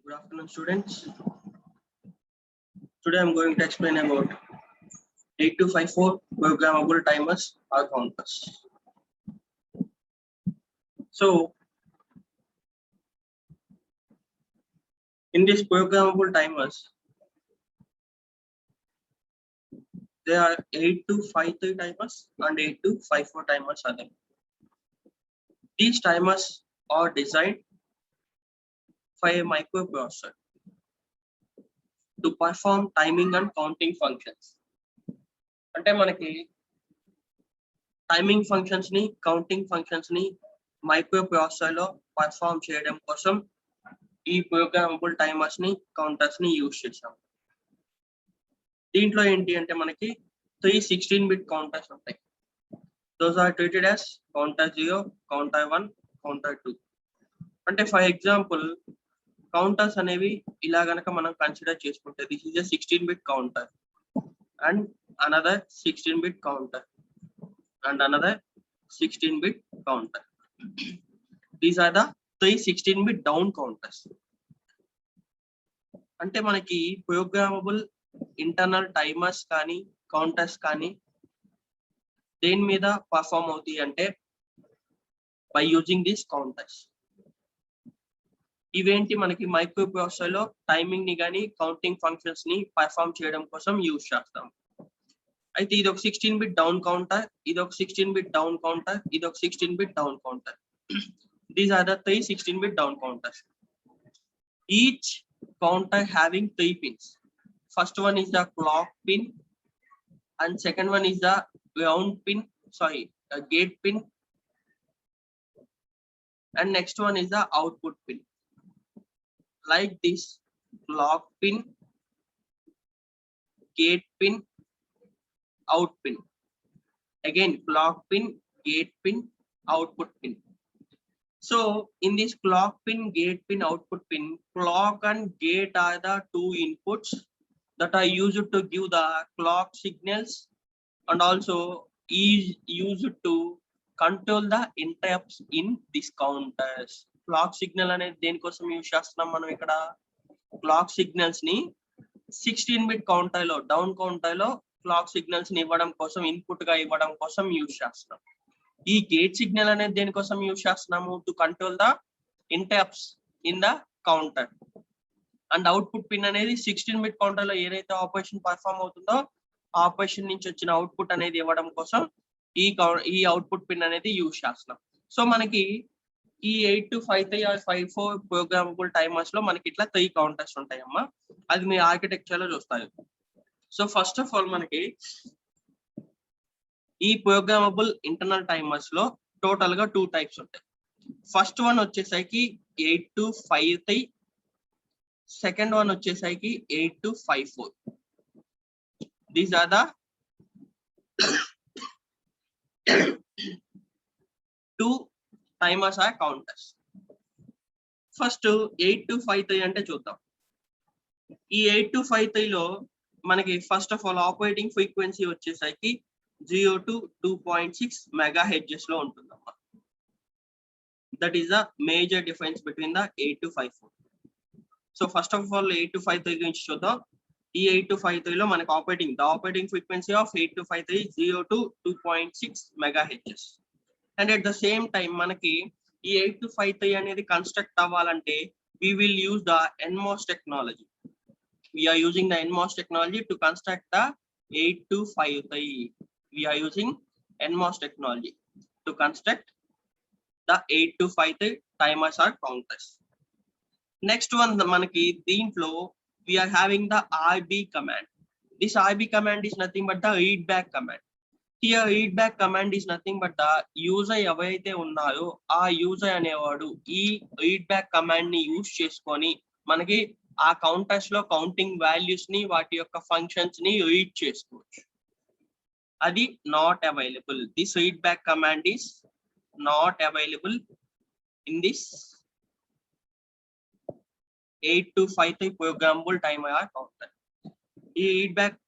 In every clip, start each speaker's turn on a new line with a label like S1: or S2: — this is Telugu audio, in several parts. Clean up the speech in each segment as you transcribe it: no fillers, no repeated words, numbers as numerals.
S1: Good afternoon, students. Today I'm going to explain about 8254 programmable timers or counters. So, in these programmable timers, there are 8253 timers and 8254 timers are there. These timers are designed for a microprocessor to perform timing and counting functions. అంటే మనకి టైమింగ్ ఫంక్షన్స్ ని కౌంటింగ్ ఫంక్షన్స్ ని మైక్రోప్రాసెసర్ లో పర్ఫామ్ చేయడం కోసం ఈ ప్రోగ్రామబుల్ టైమర్స్ ని కౌంటర్స్ ని యూజ్ చేసాం. దీంట్లో ఏంటి అంటే మనకి 3 16-bit కౌంటర్స్ ఉంటాయి. Those are treated as counter 0, counter 1, counter 2. అంటే ఫర్ ఎగ్జాంపుల్ కౌంటర్స్ అనేవి ఇలా గనక మనం కన్సిడర్ చేసుకుంటే this is a 16-bit counter and another 16-bit counter and another 16-bit counter. These are the 3 16-bit down counters. అంటే మనకి ప్రోగ్రామబుల్ ఇంటర్నల్ టైమర్స్ కానీ కౌంటర్స్ కానీ దేని మీద పర్ఫామ్ అవుతాయి అంటే బై యూజింగ్ దీస్ కౌంటర్స్. ఇవేంటి మనకి మైక్రోప్రాసెసర్ లో టైమింగ్ ని కానీ కౌంటింగ్ ఫంక్షన్స్ ని పర్ఫామ్ చేయడం కోసం యూజ్ చేస్తాం. అయితే ఇది ఒక 16-bit డౌన్ కౌంటర్, ఇది ఒక 16-bit డౌన్ కౌంటర్, ఇది ఒక 16-bit down counter. These are the 3 16-bit down counters. Each counter having 3 pins. First one is the clock pin and second one is the gate pin, and next one is the output pin. Like this: clock pin, gate pin, out pin. Again clock pin, gate pin, output pin. So in this clock pin, gate pin, output pin, clock and gate are the two inputs that are used to give the clock signals and also is used to control the interrupts in these counters. Clock signal అనేది దేనికోసం యూజ్ చేస్తున్నాం మనం ఇక్కడ? క్లాక్ సిగ్నల్స్ ని 16-bit కౌంటర్ లో డౌన్ కౌంటర్ లో క్లాక్ సిగ్నల్స్ ని ఇవ్వడం కోసం, ఇన్పుట్ గా ఇవ్వడం కోసం యూజ్ చేస్తున్నాం. ఈ గేట్ సిగ్నల్ అనేది దేనికోసం యూజ్ చేస్తున్నాము? To control the interrupts in the counter. And output pin అనేది 16-bit కౌంటర్ లో ఏదైతే ఆపరేషన్ పర్ఫామ్ అవుతుందో ఆ ఆపరేషన్ నుంచి వచ్చిన అవుట్పుట్ అనేది ఇవ్వడం కోసం ఈ అవుట్పుట్ పిన్ అనేది యూజ్ చేస్తున్నాం. సో మనకి ఈ 8253 or 54 ప్రోగ్రామబుల్ టైమర్స్ లో మనకి ఇట్లా 3 కౌంటర్స్ ఉంటాయమ్మా. అది మీ ఆర్కిటెక్చర్ లో చూస్తారు. సో ఫస్ట్ ఆఫ్ ఆల్ మనకి ఈ ప్రోగ్రామబుల్ ఇంటర్నల్ టైమర్స్ లో టోటల్ గా 2 టైప్స్ ఉంటాయి. ఫస్ట్ వన్ వచ్చేసరికి 8253, సెకండ్ వన్ వచ్చేసరికి 8254. These are the 2 timers or counters. First 8253 అంటే చూద్దాం. ఈ 8253 లో మనకి first of all operating frequency వచ్చేసరికి 0 to 2.6 MHz లో ఉంటుందమ్మా. That is the major difference between the 8254. So first of all 8253 గురించి చూద్దాం. ఈ 8253 లో మనకి operating frequency of 8253 0 to 2.6 MHz. And at the same time మనకి ఈ 8253 అనేది కన్స్ట్రక్ట్ అవ్వాలంటే we will use the NMOS technology. We are using the NMOS technology to construct the 8253. We are using NMOS technology to construct the 8253 timers or counters. Next one manaki deentlo we are having the RB command. This RB command is nothing but the read back command. Here read back command is nothing but the user ఎవరైతే ఉన్నారో ఆ యూజర్ అనేవాడు ఈ read back command ని యూజ్ చేసుకొని మనకి ఆ కౌంటర్స్ లో కౌంటింగ్ వాల్యూస్ ని వాటి యొక్క ఫంక్షన్స్ ని రీడ్ చేసుకోవచ్చు. అది not available. This read back command is not available in this 8253 programmable timer or counter. ఈ రీడ్ బ్యాక్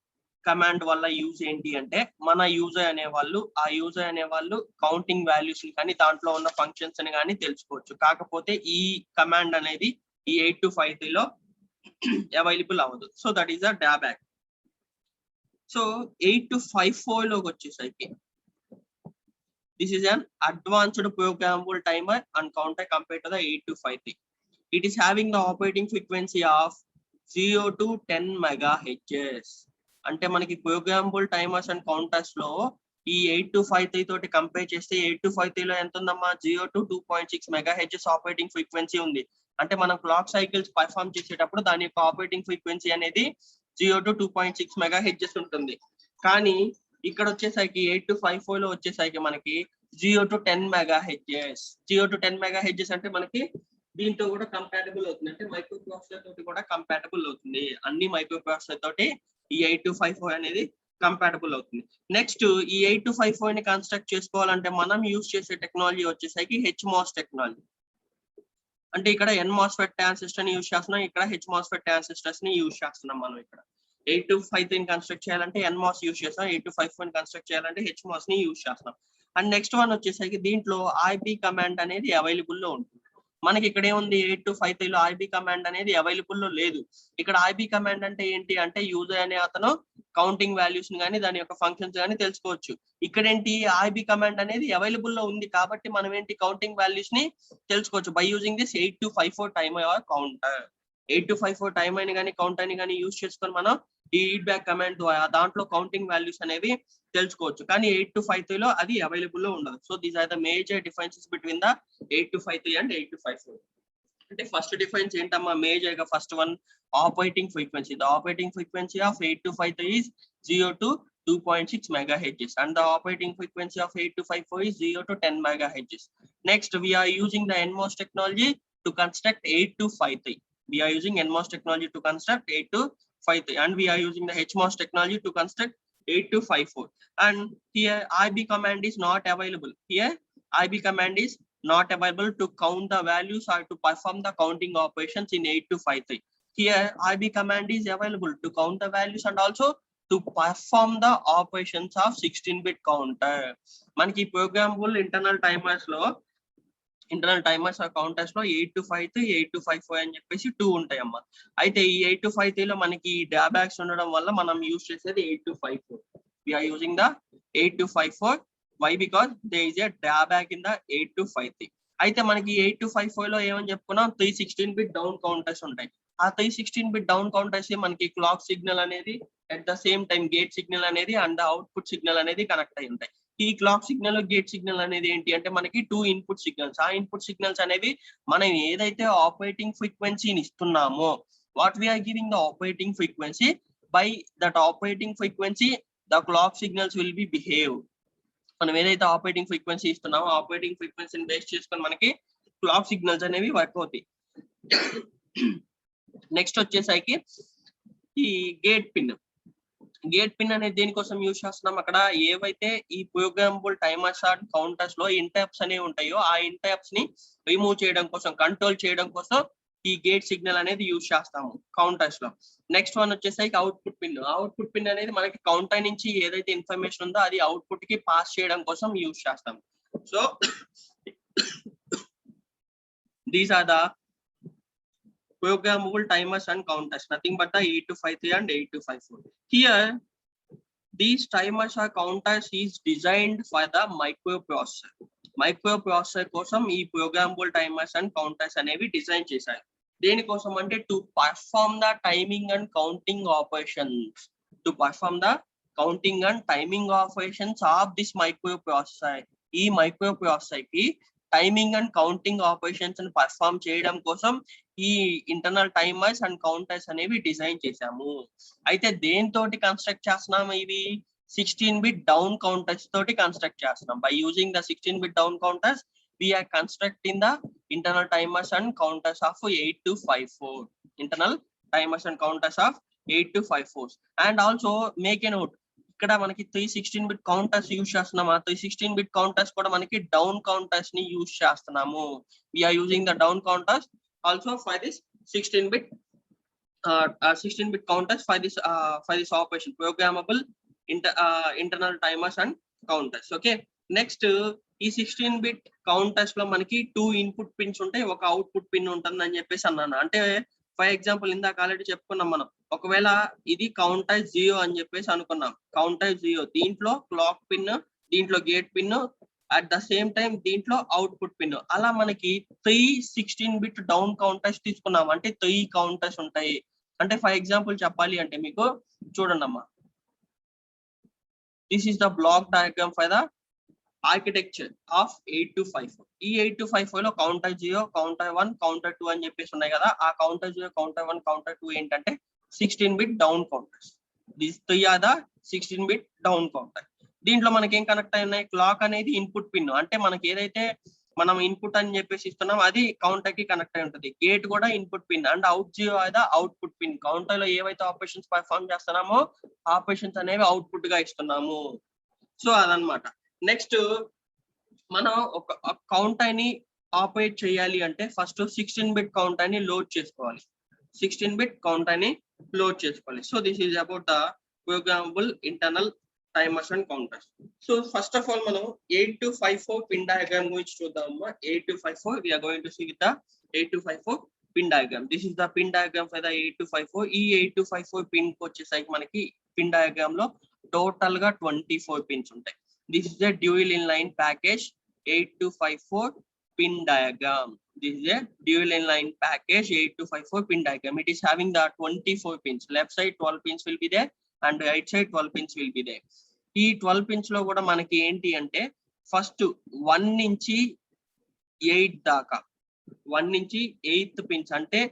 S1: కమాండ్ వల్ల యూజ్ ఏంటి అంటే మన యూజర్ అనేవాళ్ళు కౌంటింగ్ వాల్యూస్ ని కానీ దాంట్లో ఉన్న ఫంక్షన్స్ ని కానీ తెలుసుకోవచ్చు. కాకపోతే ఈ కమాండ్ అనేది ఈ 8253 లో అవైలబుల్ అవ్వదు. So that is the drawback. So 8254 లోకి వచ్చేసరికి this is an advanced programmable timer and counter compared to the 8253. It is having the operating frequency of 0 to 10 megahertz. అంటే మనకి ప్రోగ్రామబుల్ టైమర్స్ అండ్ కౌంటర్స్ లో ఈ 8253 తోటి కంపేర్ చేస్తే 8253 లో ఎంత ఉందమ్మా 0 to 2.6 మెగాహెర్ట్జ్ ఆపరేటింగ్ ఫ్రీక్వెన్సీ ఉంది. అంటే మనం క్లాక్ సైకిల్స్ పర్ఫామ్ చేసేటప్పుడు దాని యొక్క ఆపరేటింగ్ ఫ్రీక్వెన్సీ అనేది 0 to 2.6 మెగాహెర్ట్జ్ ఉంటుంది. కానీ ఇక్కడ వచ్చేసరికి 8254 లో వచ్చేసరికి మనకి 0 to 10 మెగాహెర్ట్జ్. 0 to 10 మెగాహెర్ట్జ్ అంటే మనకి దీంతో కూడా కంపాటబుల్ అవుతుంది. అంటే మైక్రో ప్రాసెసర్ తోటి కూడా కంపాటబుల్ అవుతుంది. అన్ని మైక్రో ప్రాసెసర్ తోటి ఈ 8254 అనేది కంపాటబుల్ అవుతుంది. నెక్స్ట్ ఈ 8254 ని కన్స్ట్రక్ట్ చేసుకోవాలంటే మనం యూజ్ చేసే టెక్నాలజీ వచ్చేసరికి HMOS టెక్నాలజీ. అంటే ఇక్కడ NMOSFET ట్రాన్సిస్టర్ ని యూజ్ చేస్తున్నాం, ఇక్కడ HMOSFET ట్రాన్సిస్టర్స్ ని యూజ్ చేస్తున్నాం. మనం ఇక్కడ 8253 ని కన్స్ట్రక్ట్ చేయాలంటే NMOS యూజ్ చేస్తాం, 8254 ని కన్స్ట్రక్ట్ చేయాలంటే HMOS ని యూజ్ చేస్తాం. అండ్ నెక్స్ట్ వన్ వచ్చేసరికి దీంట్లో IB కమాండ్ అనేది అవైలబుల్ లో ఉంటుంది. మనకి ఇక్కడ ఏముంది 8253 లో IB కమాండ్ అనేది అవైలబుల్ లో లేదు. ఇక్కడ IB కమాండ్ అంటే ఏంటి అంటే యూజర్ అనే అతను కౌంటింగ్ వాల్యూస్ ని కానీ దాని యొక్క ఫంక్షన్స్ కానీ తెలుసుకోవచ్చు. ఇక్కడ ఏంటి IB కమాండ్ అనేది అవైలబుల్ లో ఉంది కాబట్టి మనం ఏంటి కౌంటింగ్ వాల్యూస్ ని తెలుసుకోవచ్చు by using this 8254 timer or counter. 8254 timer ని కానీ కౌంటర్ ని కానీ యూజ్ చేసుకొని మనం ఈ ఫీడ్బ్యాక్ కమాండ్ ద్వారా దాంట్లో కౌంటింగ్ వాల్యూస్ అనేవి తెలుసుకోవచ్చు. కానీ 8253 లో అది అవైలబుల్ లో ఉండదు. So these are the major differences between the 8253 and 8254. అంటే ఫస్ట్ డిఫరెన్స్ ఏంటమ్మా మేజర్ గా first one operating frequency. The operating frequency of 8253 is 0 to 2.6 megahertz and the operating frequency of 8254 is 0 to 10 megahertz. Next we are using the NMOS technology to construct 8253. We are using NMOS technology to construct 8253 and we are using the HMOS technology to construct 8254. And here IB command is not available. Here IB command is not available to count the values or to perform the counting operations in 8253. Here IB command is available to count the values and also to perform the operations of 16-bit counter. మనకి ప్రోగ్రామబుల్ ఇంటర్నల్ టైమర్స్ ఆ కౌంటర్స్ లో 8253, 8254 అని చెప్పేసి 2 ఉంటాయమ్మా. అయితే ఈ 8253 లో మనకి డ్రాబ్యాక్స్ ఉండడం వల్ల మనం యూజ్ చేసేది 8254. We are using the 8254. Why? Because there is a drawback in the 8253. అయితే మనకి 8254 లో ఏమని చెప్పుకున్నాం 316-bit డౌన్ కౌంటర్స్ ఉంటాయి. ఆ 316-bit డౌన్ కౌంటర్స్ మనకి క్లాక్ సిగ్నల్ అనేది at the same time gate signal అనేది అండ్ అవుట్పుట్ సిగ్నల్ అనేది కనెక్ట్ అయి ఉంటాయి. ఈ క్లాక్ సిగ్నల్ గేట్ సిగ్నల్ అనేది ఏంటి అంటే మనకి 2 ఇన్పుట్ సిగ్నల్స్. ఆ ఇన్పుట్ సిగ్నల్స్ అనేవి మనం ఏదైతే ఆపరేటింగ్ ఫ్రీక్వెన్సీని ఇస్తున్నామో what we are giving the operating frequency by that operating frequency the clock signals will be behave. మనం ఏదైతే ఆపరేటింగ్ ఫ్రీక్వెన్సీ ఇస్తున్నామో ఆపరేటింగ్ ఫ్రీక్వెన్సీని బేస్ చేసుకొని మనకి క్లాక్ సిగ్నల్స్ అనేవి వర్క్ అవుతాయి. నెక్స్ట్ వచ్చేసరికి ఈ గేట్ పిన్ అనేది దేనికోసం యూజ్ చేస్తున్నాం అక్కడ ఏవైతే ఈ ప్రోగ్రామబుల్ టైమర్స్ అండ్ కౌంటర్స్ లో ఇంటరప్ట్స్ అనేవి ఉంటాయో ఆ ఇంటరప్ట్స్ ని రిమూవ్ చేయడం కోసం కంట్రోల్ చేయడం కోసం ఈ గేట్ సిగ్నల్ అనేది యూజ్ చేస్తాము కౌంటర్స్ లో. నెక్స్ట్ వన్ వచ్చేసరికి అవుట్పుట్ పిన్ అనేది మనకి కౌంటర్ నుంచి ఏదైతే ఇన్ఫర్మేషన్ ఉందో అది అవుట్పుట్ కి పాస్ చేయడం కోసం యూజ్ చేస్తాం. So these are the programmable timers and counters, nothing but the 8253 and 8254. Here these timers or counters is designed for the microprocessor కోసం ఈ programmable timers and counters అనేవి డిజైన్ చేశారు. దేనికోసం అంటే to perform the timing and counting operations of this microprocessor. ఈ మైక్రోప్రాసెసర్ కి టైమింగ్ అండ్ కౌంటింగ్ ఆపరేషన్స్ ని పర్ఫార్మ్ చేయడం కోసం ఈ ఇంటర్నల్ టైమర్స్ అండ్ కౌంటర్స్ అనేవి డిజైన్ చేశాము. అయితే దేనితోటి కన్స్ట్రక్ట్ చేస్తున్నాము ఇవి 16-bit డౌన్ కౌంటర్స్ తోటి కన్స్ట్రక్ట్ చేస్తున్నాం. By using the 16-bit down counters we are constructing the internal timers and counters of 8254. Internal timers and counters of 8254. And also make a note, ఇక్కడ మనకి 316-bit కౌంటర్స్ యూజ్ చేస్తున్నాము. ఆ 316-bit కౌంటర్స్ కూడా మనకి డౌన్ కౌంటర్స్ ని యూజ్ చేస్తున్నాము. we are using the down counters also for this 16-bit counters for this operation, programmable internal timers and counters. Okay, next ఈ 16 బిట్ కౌంటర్స్ లో మనకి 2 ఇన్పుట్ పిన్స్ ఉంటాయి, ఒక అవుట్పుట్ పిన్ ఉంటుంది అని చెప్పేసి అన్నాను. అంటే ఫర్ ఎగ్జాంపుల్ ఇందాక ఆల్రెడీ చెప్పుకున్నాం మనం, ఒకవేళ ఇది కౌంటర్ 0 అని చెప్పేసి అనుకున్నాం, కౌంటర్ 0, దీంట్లో క్లాక్ పిన్, దీంట్లో gate pin, at the same time దీంట్లో అవుట్పుట్ పిన్, అలా మనకి 3 16 బిట్ డౌన్ కౌంటర్స్ తీసుకున్నాం, అంటే 3 కౌంటర్స్ ఉంటాయి. అంటే ఫర్ ఎగ్జాంపుల్ చెప్పాలి అంటే మీకు చూడండి అమ్మా, this is the block diagram for the architecture of 8254. ఈ 8254 లో కౌంటర్ 0, కౌంటర్ 1, కౌంటర్ 2 అని చెప్పేసి ఉన్నాయి కదా. ఆ కౌంటర్ 0, కౌంటర్ 1, కౌంటర్ 2 ఏంటంటే 16 bit down counters. This 3 are the 16 bit down counter. దీంట్లో మనకి ఏం కనెక్ట్ అయి ఉన్నాయి, క్లాక్ అనేది ఇన్పుట్ పిన్, అంటే మనకి ఏదైతే మనం ఇన్పుట్ అని చెప్పేసి ఇస్తున్నాం అది కౌంటర్ కి కనెక్ట్ అయి ఉంటుంది. గేట్ కూడా input pin and out 0 are the output pin. Counter లో ఏవైతే ఆపరేషన్స్ పర్ఫార్మ్ చేస్తున్నామో ఆపరేషన్స్ అనేవి అవుట్పుట్ గా ఇస్తున్నాము. సో అదనమాట. నెక్స్ట్ మనం ఒక కౌంటర్ ని ఆపరేట్ చేయాలి అంటే ఫస్ట్ 16 బిట్ కౌంటర్ ని లోడ్ చేసుకోవాలి. 16 బిట్ కౌంటర్ ని లోడ్ చేసుకోవాలి. So this is about the programmable internal timers and counters. So first of all మనం 8254 పిన్ డయాగ్రామ్ గురించి చూద్దామమ్మా. 8254 we are going to see with the 8254 pin diagram. This is the pin diagram for the 8254. ఈ 8254 పిన్ కి వచ్చేసరికి మనకి పిన్ డయాగ్రామ్ లో టోటల్ గా 24 పిన్స్ ఉంటాయి. This is a dual inline package 8254 pin diagram. This is a dual inline package 8254 pin diagram. It is having the 24 pins. Left side 12 pins will be there and right side 12 pins will be there. ఈ 12 pins లో కూడా మనకి ఏంటి అంటే ఫస్ట్ 1 నుంచి 8 దాకా, 1 నుంచి 8th పిన్స్ అంటే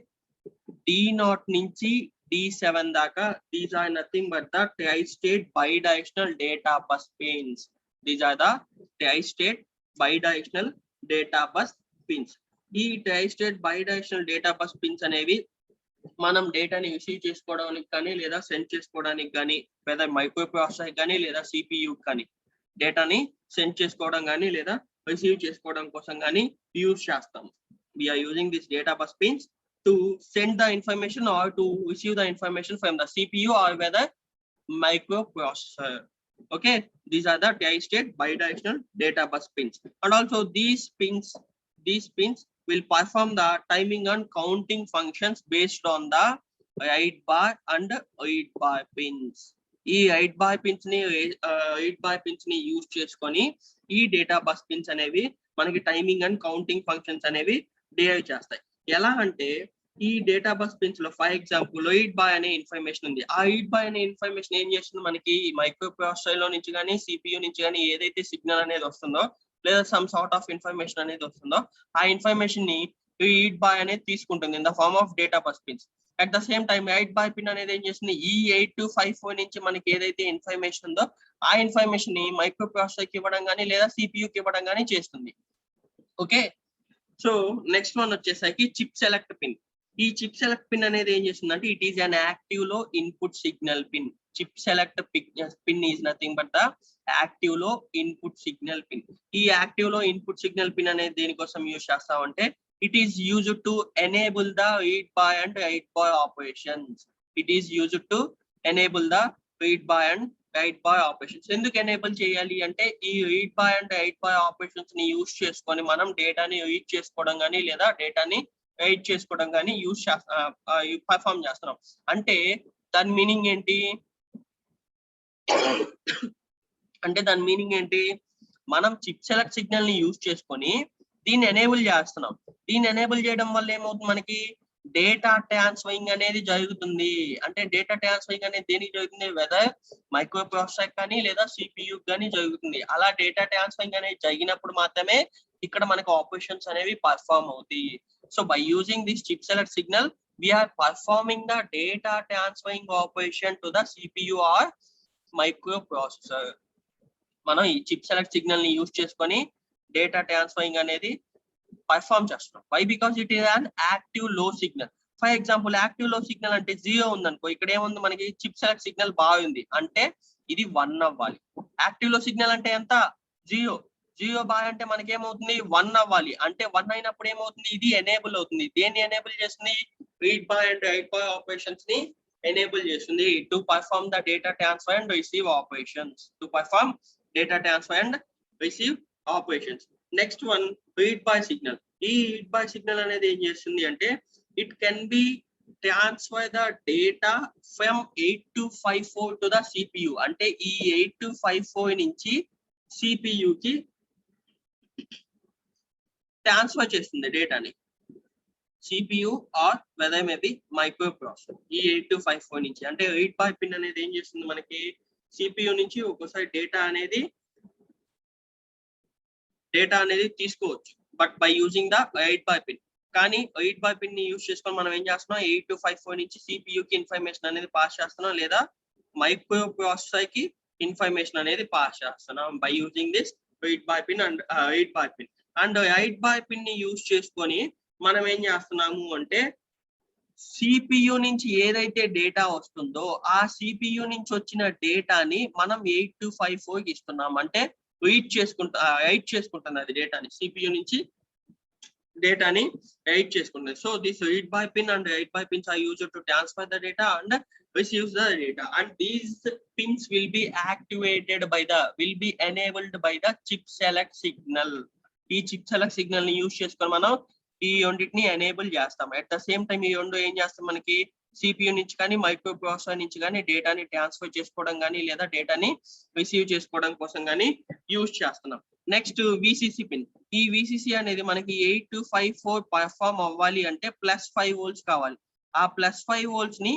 S1: D0 నుంచి D7 దాకా, these are nothing but the tri-state bidirectional data bus pins. These are the tri-state bidirectional data bus pins. ఈ tri-state bidirectional data bus pins అనేవి మనం డేటాని రిసీవ్ చేసుకోవడానికి కానీ లేదా సెండ్ చేసుకోవడానికి కానీ, లేదా మైక్రో ప్రాసెసర్ కానీ లేదా CPU కానీ డేటాని సెండ్ చేసుకోవడం కానీ లేదా రిసీవ్ చేసుకోవడం కోసం కానీ యూజ్ చేస్తాం. We are using this data bus pins to send the information or to receive the information from the CPU or whether microprocessor. Okay, these are the tri-state bidirectional data bus pins. And also these pins will perform the timing and counting functions based on the write bar and read bar pins. ఈ రైట్ బార్ పిన్స్ ని యూజ్ చేసుకొని ఈ డేటా బస్ పిన్స్ అనేవి మనకి టైమింగ్ అండ్ కౌంటింగ్ ఫంక్షన్స్ అనేవి డిరైవ్ చేస్తాయి. ఎలా అంటే ఈ డేటా బస్ పిన్స్ లో ఫర్ ఎగ్జాంపుల్ రీడ్ బాయ్ అనే ఇన్ఫర్మేషన్ ఉంది. ఆ రీడ్ బాయ్ అనే ఇన్ఫర్మేషన్ ఏం చేస్తుంది, మనకి మైక్రో ప్రాసెసర్ లో నుంచి కానీ CPU నుంచి కానీ ఏదైతే సిగ్నల్ అనేది వస్తుందో లేదా సమ్ సార్ట్ ఆఫ్ ఇన్ఫర్మేషన్ అనేది వస్తుందో ఆ ఇన్ఫర్మేషన్ ని రీడ్ బాయ్ అనేది తీసుకుంటుంది in the form of data bus pins. At the same time write bar pin అనేది ఏం చేస్తుంది, ఈ 8254 నుంచి మనకి ఏదైతే ఇన్ఫర్మేషన్ ఉందో ఆ ఇన్ఫర్మేషన్ ని మైక్రో ప్రాసెసర్ కి ఇవ్వడం కానీ లేదా CPU కి ఇవ్వడం కానీ చేస్తుంది. ఓకే, సో నెక్స్ట్ వన్ వచ్చేసరికి చిప్ సెలెక్ట్ పిన్. ఈ చిప్ సెలెక్ట్ పిన్ అనేది ఏం చేస్తుందంటే ఇట్ ఈస్ అన్ యాక్టివ్ లో input signal pin. Chip select pin is nothing but the active లో ఇన్పుట్ సిగ్నల్ పిన్. ఈ యాక్టివ్ లో ఇన్పుట్ సిగ్నల్ పిన్ అనేది దేనికోసం యూజ్ చేస్తామంటే it is used to enable the read bar and write bar operations. It is used to enable the read bar and write bar operations. ఎందుకు ఎనేబుల్ చేయాలి అంటే ఈ read bar and write bar operations ని యూజ్ చేసుకొని మనం డేటాని రీడ్ చేసుకోవడం కానీ లేదా డేటాని రైట్ చేసుకోవడం కానీ యూజ్ పర్ఫామ్ చేస్తున్నాం. అంటే దాని మీనింగ్ ఏంటి మనం చిప్ సెలెక్ట్ సిగ్నల్ ని యూజ్ చేసుకొని దీన్ని ఎనేబుల్ చేస్తున్నాం. దీన్ని ఎనేబుల్ చేయడం వల్ల ఏమవుతుంది, మనకి డేటా ట్రాన్స్ఫరింగ్ అనేది జరుగుతుంది. అంటే డేటా ట్రాన్స్ఫరింగ్ అనేది దేనికి జరుగుతుంది, వెదర్ మైక్రో ప్రాసెసర్ కానీ లేదా CPU కానీ జరుగుతుంది. అలా డేటా ట్రాన్స్ఫరింగ్ అనేది జరిగినప్పుడు మాత్రమే ఇక్కడ మనకు ఆపరేషన్స్ అనేవి పర్ఫామ్ అవుతాయి. So by using this chip select signal we are performing the data transferring operation to the CPU or microprocessor. మనం ఈ చిప్ సెలెక్ట్ సిగ్నల్ ని యూజ్ చేసుకొని డేటా ట్రాన్స్ఫరింగ్ అనేది పర్ఫామ్ చేస్తున్నాం. Why because it is an active low signal. For example active low signal అంటే 0 ఉందనుకో, ఇక్కడ ఏముంది మనకి చిప్ సెలెక్ట్ సిగ్నల్ బాగుంది అంటే ఇది 1 అవ్వాలి. యాక్టివ్ లో సిగ్నల్ అంటే ఎంత, 0 బాగా అంటే మనకి ఏమవుతుంది 1 అవ్వాలి. అంటే 1 అయినప్పుడు ఏమవుతుంది, ఇది ఎనేబుల్ అవుతుంది. దేన్ని ఎనేబుల్ చేస్తుంది, read bar and write bar operations ని ఎనేబుల్ చేస్తుంది to perform the data transfer and receive operations. To perform data transfer and receive operations. Next one read bar signal. ఈ రీడ్ బై సిగ్నల్ అనేది ఏం చేస్తుంది అంటే it can be transfer the data from 8254 to the CPU. అంటే ఈ 8254 నుంచి సిపియు కి ట్రాన్స్ఫర్ చేస్తుంది డేటాని. CPU or whether maybe microprocessor ఈ 8254 నుంచి. అంటే రీడ్ బై పిన్ అనేది ఏం చేస్తుంది మనకి సిపియు నుంచి ఒక్కోసారి డేటా అనేది తీసుకోవచ్చు but by using the read bar pin. కానీ రీడ్ బై పిన్ ని యూజ్ చేసుకొని మనం ఏం చేస్తున్నాం 8254 నుంచి సిపియు కి ఇన్ఫర్మేషన్ అనేది పాస్ చేస్తున్నాం లేదా మైక్రో ప్రాసెసర్ కి ఇన్ఫర్మేషన్ అనేది పాస్ చేస్తున్నాం by using this read bar pin and read bar pin. And read bar pin ని యూజ్ చేసుకొని మనం ఏం చేస్తున్నాము అంటే సిపియు నుంచి ఏదైతే డేటా వస్తుందో ఆ సిపియు నుంచి వచ్చిన డేటాని మనం 8254 కి ఇస్తున్నాం. అంటే రీడ్ చేసుకుంటుంది అది డేటాని, సిపియు నుంచి డేటాని రైట్ చేసుకుంటుంది. So this read bar pin and write bar pins are used to transfer the data and receives the data, and these pins will be enabled by the chip select signal. ఈ చిప్ సెలెక్ట్ సిగ్నల్ ని యూజ్ చేసుకొని మనం ఈ రెండింటిని ఎనేబుల్ చేస్తాం. అట్ ద సేమ్ టైం ఈ రెండు ఏం చేస్తాం మనకి సిపియు నుంచి కానీ మైక్రో ప్రాసెసర్ నుంచి కానీ డేటాని ట్రాన్స్ఫర్ చేసుకోవడం కానీ లేదా డేటాని రిసీవ్ చేసుకోవడం కోసం కానీ యూజ్ చేస్తున్నాం. Next VCC pin. ఈ విసిసి అనేది మనకి 8254 పర్ఫార్మ్ అవ్వాలి అంటే +5 volts కావాలి. ఆ +5 volts ని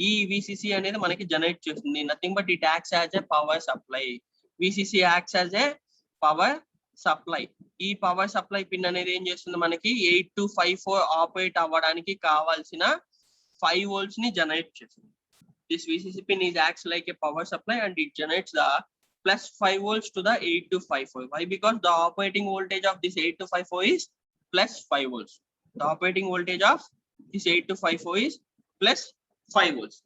S1: ఈ విసిసి అనేది మనకి జనరేట్ చేస్తుంది. Nothing but it acts as a power supply. VCC acts as a power supply. ఈ పవర్ సప్లై పిన్ అనేది ఏం చేస్తుంది మనకి 8254 ఆపరేట్ అవ్వడానికి కావాల్సిన 5 volts ని జనరేట్ చేస్తుంది. This VCC pin is acts like a power supply and it generates the +5 volts to the 8254. Why? Because the operating voltage of this 8254 is +5 volts. The operating voltage of this 8254 is +5 volts.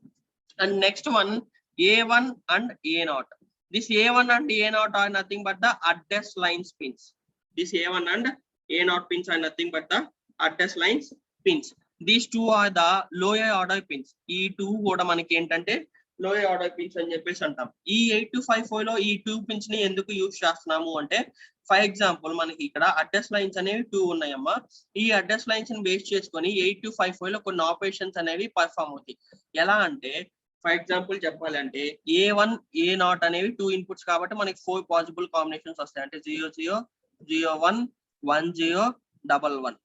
S1: And next one A1 and A0. This A1 and A0 are nothing but the address lines pins. This A1 and A0 pins are nothing but the address lines pins. These two are the lower order pins. ఈ టూ కూడా మనకి ఏంటంటే లోయర్ ఆర్డర్ పిన్స్ అని చెప్పేసి అంటాం. ఈ 8254 లో ఈ 2 పిన్స్ ని ఎందుకు యూజ్ చేస్తున్నాము అంటే ఫర్ ఎగ్జాంపుల్ మనకి ఇక్కడ అడ్రస్ లైన్స్ అనేవి 2 ఉన్నాయమ్మా. ఈ అడ్రస్ లైన్స్ ని బేస్ చేసుకొని 8254 లో కొన్ని ఆపరేషన్స్ అనేవి పర్ఫామ్ అవుతాయి. ఎలా అంటే ఫర్ ఎగ్జాంపుల్ చెప్పాలంటే A1 A0 అనేవి 2 ఇన్పుట్స్ కాబట్టి మనకి 4 పాసిబుల్ కాంబినేషన్స్ వస్తాయి. అంటే 00 01 10 11.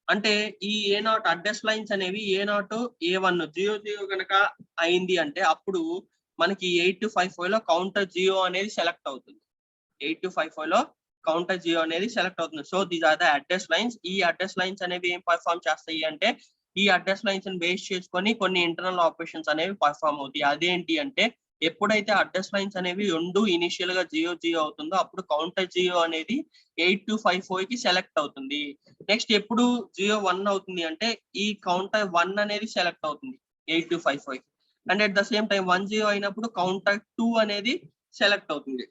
S1: అంటే ఈ A0 అడ్రస్ లైన్స్ అనేవి A0 A1 00 కనుక అయింది అంటే అప్పుడు మనకి 8254 లో కౌంటర్ 0 అనేది సెలెక్ట్ అవుతుంది. 8254 లో కౌంటర్ 0 అనేది సెలెక్ట్ అవుతుంది. So these are the address lines. ఈ అడ్రస్ లైన్స్ అనేవి ఏం పర్ఫామ్ చేస్తాయి అంటే ఈ అడ్రస్ లైన్స్ ని బేస్ చేసుకొని కొన్ని ఇంటర్నల్ ఆపరేషన్స్ అనేవి పర్ఫామ్ అవుతాయి. అదేంటి అంటే ఎప్పుడైతే అడ్రస్ లైన్స్ అనేవి రెండు ఇనిషియల్ గా 00 అవుతుందో అప్పుడు కౌంటర్ 0 అనేది 8254 కి సెలెక్ట్ అవుతుంది. నెక్స్ట్ ఎప్పుడు 01 అవుతుంది అంటే ఈ కౌంటర్ 1 అనేది సెలెక్ట్ అవుతుంది 8254 కి. And at the same time 10 అయినప్పుడు కౌంటర్ 2 అనేది సెలెక్ట్ అవుతుంది.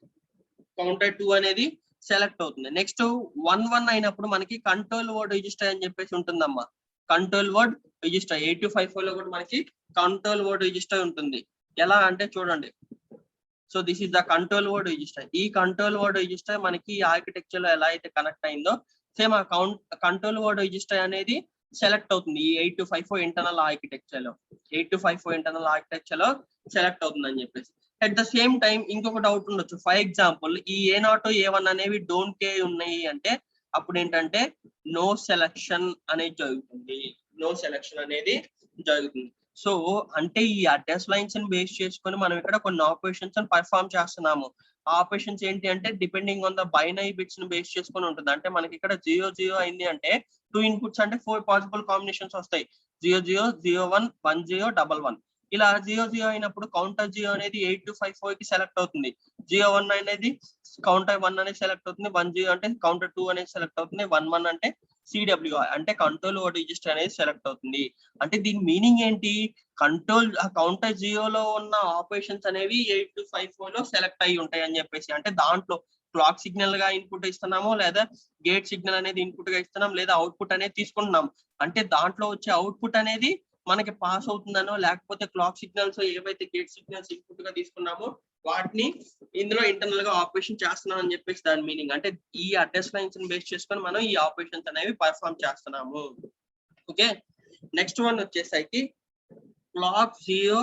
S1: కౌంటర్ 2 అనేది సెలెక్ట్ అవుతుంది. నెక్స్ట్ 11 అయినప్పుడు మనకి కంట్రోల్ వర్డ్ రిజిస్టర్ అని చెప్పేసి ఉంటుందమ్మా. కంట్రోల్ వర్డ్ రిజిస్టర్ 8254 లో కూడా మనకి కంట్రోల్ వర్డ్ రిజిస్టర్ ఉంటుంది. ఎలా అంటే చూడండి. So this is the control word register. ఈ కంట్రోల్ వర్డ్ రిజిస్టర్ మనకి ఆర్కిటెక్చర్ లో ఎలా అయితే కనెక్ట్ అయిందో సేమ్ ఆ కంట్రోల్ వర్డ్ రిజిస్టర్ అనేది సెలెక్ట్ అవుతుంది ఈ 8254 ఇంటర్నల్ ఆర్కిటెక్చర్ లో. 8254 ఇంటర్నల్ ఆర్కిటెక్చర్ లో సెలెక్ట్ అవుతుంది అని చెప్పేసి. అట్ ద సేమ్ టైం ఇంకొక డౌట్ ఉండొచ్చు. ఫర్ ఎగ్జాంపుల్ ఈ A0 A1 అనేవి డోంట్ కేర్ ఉన్నాయి అంటే అప్పుడు ఏంటంటే నో సెలెక్షన్ అనేది జరుగుతుంది. నో సెలెక్షన్ అనేది జరుగుతుంది. సో అంటే ఈ అడ్రస్ లైన్స్ ని బేస్ చేసుకొని మనం ఇక్కడ కొన్ని ఆపరేషన్స్ పర్ఫామ్ చేస్తున్నాము. ఆపరేషన్స్ ఏంటి అంటే depending on the binary bits ని బేస్ చేసుకొని ఉంటుంది. అంటే మనకి ఇక్కడ 00 అయింది అంటే 2 ఇన్పుట్స్ అంటే 4 పాసిబుల్ కాంబినేషన్స్ వస్తాయి. 00 01 10 11. ఇలా 00 అయినప్పుడు కౌంటర్ 0 అనేది 8254 కి సెలెక్ట్ అవుతుంది. 01 అనేది కౌంటర్ 1 అనేది సెలెక్ట్ అవుతుంది. 10 అంటే కౌంటర్ 2 అనేది సెలెక్ట్ అవుతుంది. 11 అంటే CWI అంటే కంట్రోల్ వర్డ్ రిజిస్టర్ అనేది సెలెక్ట్ అవుతుంది. అంటే దీని మీనింగ్ ఏంటి? కౌంటర్ 0 లో ఉన్న ఆపరేషన్స్ అనేవి 8254 లో సెలెక్ట్ అయ్యి ఉంటాయి అని చెప్పేసి. అంటే దాంట్లో క్లాక్ సిగ్నల్ గా ఇన్పుట్ ఇస్తున్నాము లేదా గేట్ సిగ్నల్ అనేది ఇన్పుట్ గా ఇస్తున్నాం లేదా అవుట్పుట్ అనేది తీసుకుంటున్నాం. అంటే దాంట్లో వచ్చే అవుట్పుట్ అనేది మనకి పాస్ అవుతుందనో లేకపోతే క్లాక్ సిగ్నల్స్ ఏవైతే గేట్ సిగ్నల్స్ ఇన్పుట్ గా తీసుకున్నామో వాటిని ఇందులో ఇంటర్నల్ గా ఆపరేషన్ చేస్తున్నాం అని చెప్పేసి దాని మీనింగ్. అంటే ఈ అడ్రస్ లైన్స్ బేస్ చేసుకొని మనం ఈ ఆపరేషన్స్ అనేవి పర్ఫామ్ చేస్తున్నాము. ఓకే, నెక్స్ట్ వన్ వచ్చేసరికి clock 0,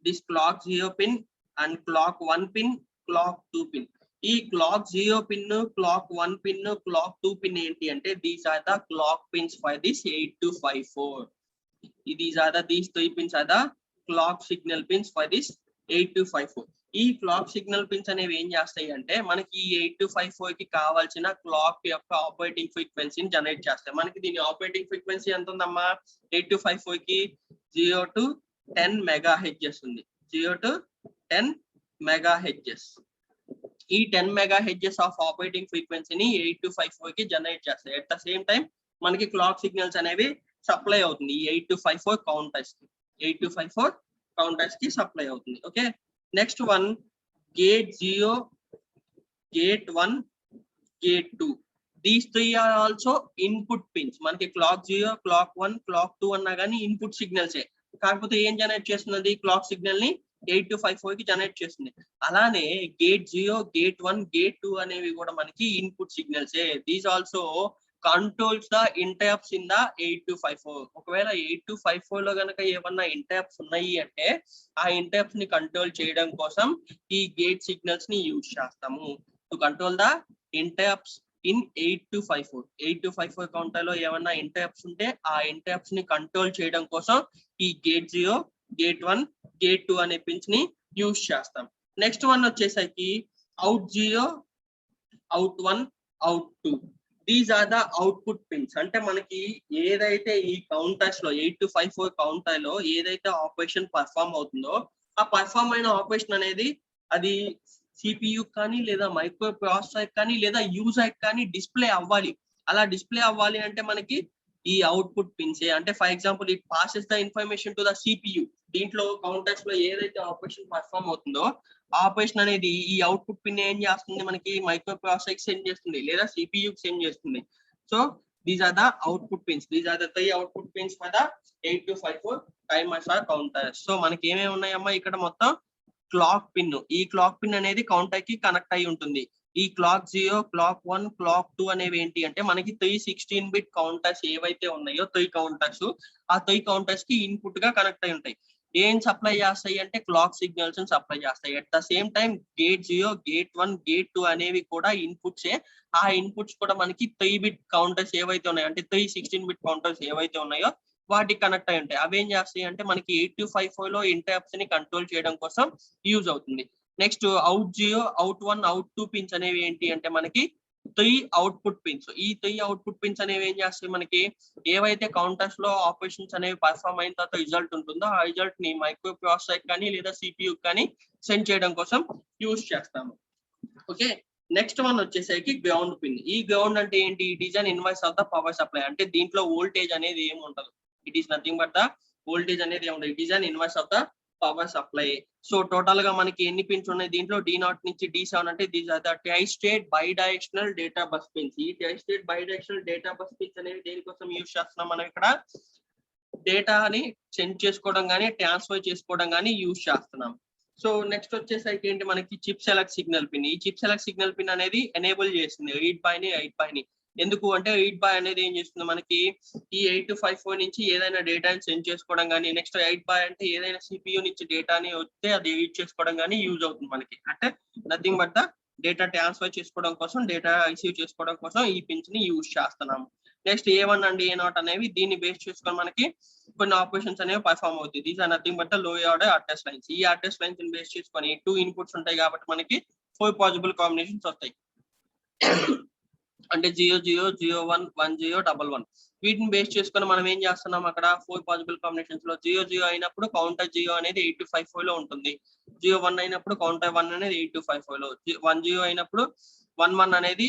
S1: this clock 0 pin and clock 1 pin, clock 2 pin. ఈ clock 0 pin, clock 1 pin, clock 2 pin ఏంటి అంటే these are the clock pins for this 8254. these 3 pins are the clock signal pins for this 8254. ఈ క్లాక్ సిగ్నల్ పిన్స్ అనేవి ఏం చేస్తాయి అంటే మనకి ఈ 8254 కి కావాల్సిన క్లాక్ యొక్క ఆపరేటింగ్ ఫ్రీక్వెన్సీని జనరేట్ చేస్తాయి. మనకి దీని ఆపరేటింగ్ ఫ్రీక్వెన్సీ ఎంత ఉందమ్మా? 8254 కి 0 to 10 మెగాహెర్ట్జ్ ఉంది. 0 to 10 మెగాహెర్ట్జ్. ఈ 10 మెగాహెర్ట్జ్ ఆఫ్ ఆపరేటింగ్ ఫ్రీక్వెన్సీని 8254 కి జనరేట్ చేస్తాయి. అట్ ద సేమ్ టైం మనకి క్లాక్ సిగ్నల్స్ అనేవి సప్లై అవుతుంది ఈ 8254 కౌంటర్స్ కి. 8254 కౌంటర్స్ కి సప్లై అవుతుంది. Okay, next one gate 0, gate 1, gate 2. These 3 are also input pins. మనకి క్లాక్ 0, క్లాక్ 1, క్లాక్ 2 అన్నా కానీ ఇన్పుట్ సిగ్నల్సే. కాకపోతే ఏం జనరేట్ చేస్తున్నది? క్లాక్ సిగ్నల్ ని 8254 కి జనరేట్ చేస్తుంది. అలానే గేట్ 0, గేట్ 1, గేట్ 2 అనేవి కూడా మనకి ఇన్పుట్ సిగ్నల్సే. These also controls the interrupts in the 8254. ఒకవేళ 8254 లో గనక ఏమన్నా ఇంటరప్ట్స్ ఉన్నాయి అంటే ఆ ఇంటరప్ట్స్ ని కంట్రోల్ చేయడం కోసం ఈ గేట్ సిగ్నల్స్ ని యూజ్ చేస్తాము. To control the interrupts in 8254. 8254 counter లో ఏమన్నా ఇంటరప్ట్స్ ఉంటే ఆ ఇంటరప్ట్స్ ని కంట్రోల్ చేయడం కోసం ఈ గేట్ 0, గేట్ 1, గేట్ 2 అనే పిన్స్ ని యూజ్ చేస్తాం. నెక్స్ట్ వన్ వచ్చేసరికి out 0, out 1, out 2. These are the output pins. అంటే మనకి ఏదైతే ఈ కౌంటర్స్ లో 8254 కౌంటర్ లో ఏదైతే ఆపరేషన్ పర్ఫామ్ అవుతుందో ఆ పర్ఫామ్ అయిన ఆపరేషన్ అనేది అది సిపియు కానీ లేదా మైక్రో ప్రాసెసర్ కానీ లేదా యూజర్ కానీ డిస్ప్లే అవ్వాలి. అలా డిస్ప్లే అవ్వాలి అంటే మనకి ఈ అవుట్పుట్ పిన్సే. అంటే for example it passes the information to the CPU. దీంట్లో కౌంటర్స్ లో ఏదైతే ఆపరేషన్ పర్ఫామ్ అవుతుందో ఆపరేషన్ అనేది ఈ అవుట్పుట్ పిన్ ఏం చేస్తుంది? మనకి మైక్రో ప్రాసెసర్ కి సెండ్ చేస్తుంది లేదా సిపియు కి సెండ్ చేస్తుంది. So these are the output pins. These are the 3 output pins for the 8254 timers or counters. So మనకి ఏమేమి ఉన్నాయమ్మా ఇక్కడ? మొత్తం క్లాక్ పిన్. ఈ క్లాక్ పిన్ అనేది కౌంటర్ కి కనెక్ట్ అయి ఉంటుంది. ఈ క్లాక్ 0, క్లాక్ 1, క్లాక్ 2 అనేవి ఏంటి అంటే మనకి 3 16-bit కౌంటర్స్ ఏవైతే ఉన్నాయో 3 కౌంటర్స్, ఆ 3 కౌంటర్స్ కి ఇన్పుట్ గా కనెక్ట్ అయి ఉంటాయి. ఏం సప్లై చేస్తాయి అంటే క్లాక్ సిగ్నల్స్ సప్లై చేస్తాయి. At the same time gate 0, gate 1, gate 2 అనేవి కూడా ఇన్పుట్సే. ఆ ఇన్పుట్స్ కూడా మనకి 3-bit కౌంటర్స్ ఏవైతే ఉన్నాయో అంటే 3 16-bit కౌంటర్స్ ఏవైతే ఉన్నాయో వాటికి కనెక్ట్ అయి ఉంటాయి. అవి ఏం చేస్తాయి అంటే మనకి 8254 లో ఇంటరప్ట్స్ ని కంట్రోల్ చేయడం కోసం యూజ్ అవుతుంది. Next out 0, out 1, out 2 pins అనేవి ఏంటి అంటే మనకి 3 అవుట్పుట్ పిన్స్. ఈ 3 అవుట్పుట్ పిన్స్ అనేవి ఏం చేస్తాయి? మనకి ఏవైతే కౌంటర్స్ లో ఆపరేషన్స్ అనేవి పర్ఫామ్ అయిన తర్వాత రిజల్ట్ ఉంటుందో ఆ రిజల్ట్ ని మైక్రో ప్రాసెసర్ కానీ లేదా సిపియు కానీ సెండ్ చేయడం కోసం యూజ్ చేస్తాము. ఓకే, నెక్స్ట్ వన్ వచ్చేసరికి గ్రౌండ్ పిన్. ఈ గ్రౌండ్ అంటే ఏంటి? It is an inverse of the power supply. అంటే దీంట్లో వోల్టేజ్ అనేది ఏమి ఉండదు. It is nothing but the voltage అనేది ఏమి ఉండదు. It is an inverse of the power supply. So total గా మనకి ఎన్ని పిన్స్ ఉన్నాయి దీంట్లో? D0 నుంచి D7 అంటే these are the tristate bidirectional data bus pins. ఈ tristate bidirectional data bus pins అనేవి దేనికోసం యూజ్ చేస్తున్నాం మనం ఇక్కడ? డేటాని సెండ్ చేసుకోవడం కానీ ట్రాన్స్ఫర్ చేసుకోవడం కానీ యూజ్ చేస్తున్నాం. సో నెక్స్ట్ వచ్చేసరికి ఏంటి? మనకి చిప్ సెలెక్ట్ సిగ్నల్ పిన్. ఈ చిప్ సెలెక్ట్ సిగ్నల్ పిన్ అనేది ఎనేబుల్ చేస్తుంది రీడ్ బై ని, రైట్ బై ని. ఎందుకు అంటే రీడ్ బై అనేది ఏం చేస్తుంది? మనకి ఈ 8254 నుంచి ఏదైనా డేటాని సెండ్ చేసుకోవడం కానీ, నెక్స్ట్ రైట్ బై అంటే ఏదైనా సిపియు నుంచి డేటాని వస్తే అది రీడ్ చేసుకోవడం కానీ యూజ్ అవుతుంది మనకి. అంటే nothing but the data transfer చేసుకోవడం కోసం, డేటా రిసీవ్ చేసుకోవడం కోసం ఈ పిన్స్ ని యూజ్ చేస్తున్నాము. నెక్స్ట్ A1 అండ్ A0 అనేవి దీన్ని బేస్ చేసుకొని మనకి కొన్ని ఆపరేషన్స్ అనేవి పర్ఫామ్ అవుతాయి. These are nothing but the low order address lines. ఈ అడ్రస్ లైన్స్ ని బేస్ చేసుకొని 2 ఇన్పుట్స్ ఉంటాయి కాబట్టి మనకి 4 పాసిబుల్ కాంబినేషన్స్ వస్తాయి. అంటే 0 0 0 1 1 0 1 1. వీటిని బేస్ చేసుకొని మనం ఏం చేస్తున్నాం? అక్కడ 4 పాసిబుల్ కాంబినేషన్స్ లో 0 0 అయినప్పుడు కౌంటర్ 0 అనేది 8254 లో ఉంటుంది. 0 1 అయినప్పుడు కౌంటర్ 1 అనేది 8254 లో, 1 0 అయినప్పుడు 1 1 అనేది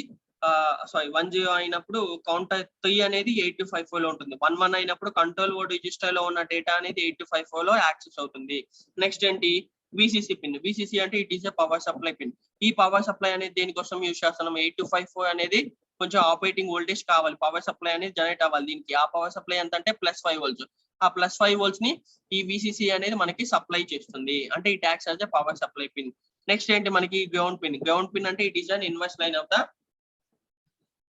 S1: 1 0 అయినప్పుడు కౌంటర్ 3 అనేది 8254 లో ఉంటుంది. 1 1 అయినప్పుడు కంట్రోల్ వర్డ్ రిజిస్టర్ లో ఉన్న డేటా అనేది 8254 లో యాక్సెస్ అవుతుంది. నెక్స్ట్ ఏంటి? VCC pin. VCC అంటే it is a power supply pin. ఈ పవర్ సప్లై అనేది దేనికోసం యూజ్ చేస్తున్నాం? 8254 అనేది కొంచెం ఆపరేటింగ్ వోల్టేజ్ కావాలి, పవర్ సప్లై అనేది జనరేట్ అవ్వాలి దీనికి. ఆ పవర్ సప్లై ఎంత అంటే +5 volts. ఆ +5 volts ని ఈ VCC అనేది మనకి సప్లై చేస్తుంది. అంటే ఈ tax as power supply pin. Next ఏంటి మనకి గ్రౌండ్ పిన్. గ్రౌండ్ పిన్ అంటే it is an inverse line of the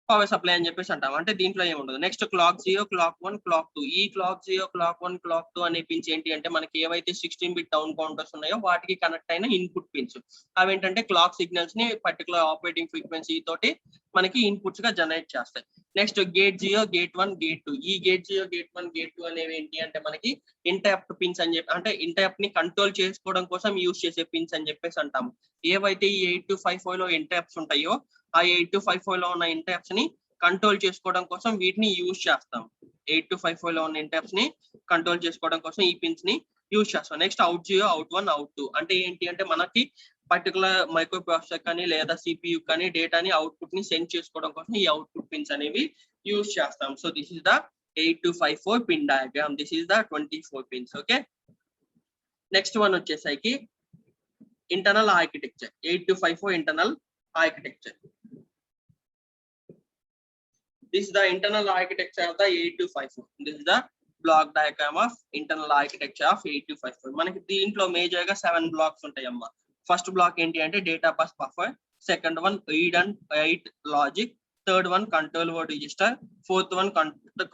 S1: power supply అని చెప్పేసి అంటాం. అంటే దీంట్లో ఏముండదు. Next clock 0, clock 1, clock 2. ఈ క్లాక్ 0, క్లాక్ 1, క్లాక్ 2 అనే పిన్స్ ఏంటి అంటే మనకి ఏవైతే 16 బిట్ డౌన్ కౌంటర్స్ ఉన్నాయో వాటికి కనెక్ట్ అయిన ఇన్పుట్ పిన్స్. అవి ఏంటంటే క్లాక్ సిగ్నల్స్ ని పర్టికులర్ ఆపరేటింగ్ ఫ్రీక్వెన్సీ తోటి మనకి ఇన్పుట్స్ గా జనరేట్ చేస్తాయి. Next gate 0, gate 1, gate 2. ఈ గేట్ 0, గేట్ 1, గేట్ 2 అనేవి ఏంటి అంటే మనకి ఇంటరప్ట్ పిన్స్ అని చెప్పి, అంటే ఇంటరప్ట్ ని కంట్రోల్ చేసుకోవడం కోసం యూజ్ చేసే పిన్స్ అని చెప్పేసి అంటాము. ఏవైతే ఈ 8255 లో ఇంటరప్ట్స్ ఉంటాయో ఆ 8255 లో ఉన్న ఇంటరప్ట్స్ ని కంట్రోల్ చేసుకోవడం కోసం వీటిని యూజ్ చేస్తాం. 8255 లో ఉన్న ఇంటరప్ట్స్ ని కంట్రోల్ చేసుకోవడం కోసం ఈ పిన్స్ ని యూజ్ చేస్తాం. నెక్స్ట్ అవుట్ 0, అవుట్ 1, అవుట్ 2 అంటే ఏంటి అంటే మనకి పర్టికులర్ మైక్రో ప్రాసెసర్ కానీ లేదా CPU కానీ డేటాని అవుట్పుట్ ని సెండ్ చేసుకోవడం కోసం ఈ అవుట్పుట్ పిన్స్ అనేవి యూజ్ చేస్తాం. So this is the 8254 pin diagram. This is the 24 pins. Okay, next one వచ్చేసరికి internal architecture. 8254 internal architecture. This is the internal architecture of the 8254. This is the block diagram of internal architecture of 8254. మనకి దీంట్లో మేజర్ గా 7 బ్లాక్స్ ఉంటాయి అమ్మా. ఫస్ట్ బ్లాక్ ఏంటి అంటే data bus buffer, second one read and right logic, third one control word register, fourth one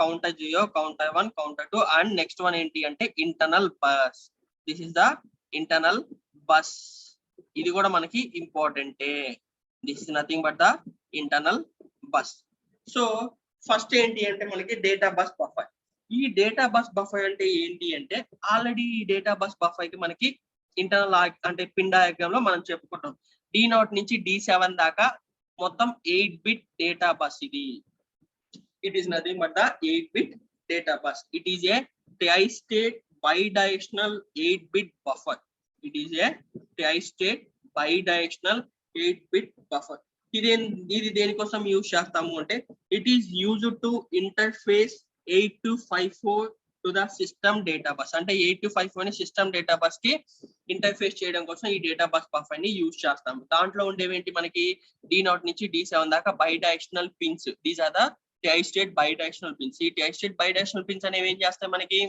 S1: counter 0, counter 1, counter 2 and next one ఏంటి అంటే internal bus. This is the internal bus. ఇది కూడా మనకి ఇంపార్టెంటే. This is nothing but the internal bus. So first ఏంటి అంటే మనకి డేటా బస్ బఫర్. ఈ డేటా బస్ బఫర్ అంటే ఏంటి అంటే ఆల్రెడీ ఈ డేటా బస్ బఫర్ కి మనకి ఇంటర్నల్ అంటే పిన్ డయాగ్రామ్ లో మనం చెప్పుకుంటాం. D0 నుంచి D7 దాకా మొత్తం 8 బిట్ డేటా బస్. ఇది it is nothing but the 8 bit data bus. It is a tri-state bidirectional 8 bit buffer. It is a tri-state bidirectional 8 bit buffer. ఇది దేనికోసం యూజ్ చేస్తాము అంటే it is use to interface 8254 to the system data bus. అంటే 8254 ని సిస్టమ్ డేటా బస్ కి ఇంటర్ఫేస్ చేయడం కోసం ఈ డేటా బస్ బఫర్ ని యూజ్ చేస్తాము. దాంట్లో ఉండేవేంటి మనకి D0 నుంచి D7 దాకా bidirectional pins. These are the tri-state bidirectional pins. ఈ tri-state bidirectional pins అనేవి ఏం చేస్తాయి మనకి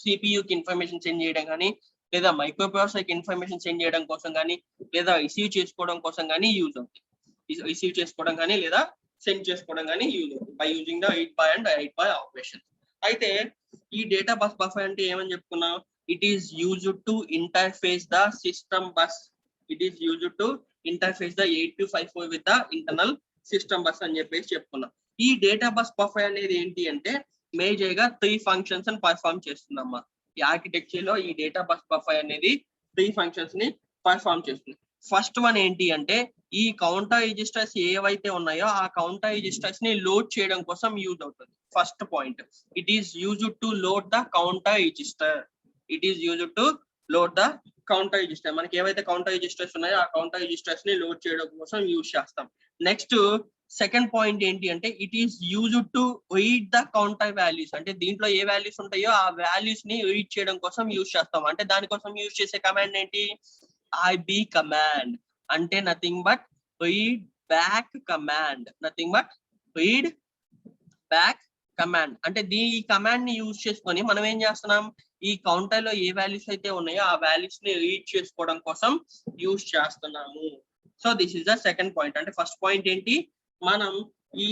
S1: CPU కి ఇన్ఫర్మేషన్ సెండ్ చేయడం కానీ లేదా మైక్రో ప్రాసెసర్ కి ఇన్ఫర్మేషన్ సెండ్ చేయడం కోసం కానీ లేదా రిసీవ్ చేసుకోవడం కోసం కానీ యూజ్ అవుతాయి. రిసీవ్ చేసుకోవడం కానీ లేదా సెండ్ చేసుకోవడం కానీ యూజ్ అవుతుంది by using the 8 by and 8 by operation. అయితే ఈ డేటా బస్ బఫర్ అంటే ఏమని చెప్పుకున్నాం? It is used to interface the system bus. It is used to interface the 8254 with the internal system bus అని చెప్పేసి చెప్పుకున్నాం. ఈ డేటా బస్ బఫర్ అనేది ఏంటి అంటే మేజర్ గా 3 ఫంక్షన్స్ ని పర్ఫామ్ చేస్తుందమ్మా. ఈ ఆర్కిటెక్చర్ లో ఈ డేటా బస్ బఫర్ అనేది 3 ఫంక్షన్స్ ని పర్ఫామ్ చేస్తుంది. ఫస్ట్ వన్ ఏంటి అంటే ఈ కౌంటర్ రిజిస్టర్స్ ఏవైతే ఉన్నాయో ఆ కౌంటర్ రిజిస్టర్స్ ని లోడ్ చేయడం కోసం యూజ్ అవుతుంది. First point, it is used to load the counter register. It is used to load the counter register. మనకి ఏవైతే కౌంటర్ రిజిస్టర్స్ ఉన్నాయో ఆ కౌంటర్ రిజిస్టర్స్ ని లోడ్ చేయడం కోసం యూజ్ చేస్తాం. నెక్స్ట్ సెకండ్ పాయింట్ ఏంటి అంటే it is used to read the counter values. అంటే దీంట్లో ఏ వాల్యూస్ ఉంటాయో ఆ వాల్యూస్ ని రీడ్ చేయడం కోసం యూజ్ చేస్తాం. అంటే దానికోసం యూజ్ చేసే కమాండ్ ఏంటి? IB command. అంటే nothing but read back command. Nothing but read back command. అంటే ఈ కమాండ్ ని యూజ్ చేసుకొని మనం ఏం చేస్తున్నాం? ఈ కౌంటర్ లో ఏ వాల్యూస్ అయితే ఉన్నాయో ఆ వాల్యూస్ ని రీడ్ చేసుకోవడం కోసం యూజ్ చేస్తున్నాము. So this is the second point. అంటే ఫస్ట్ పాయింట్ ఏంటి? మనం ఈ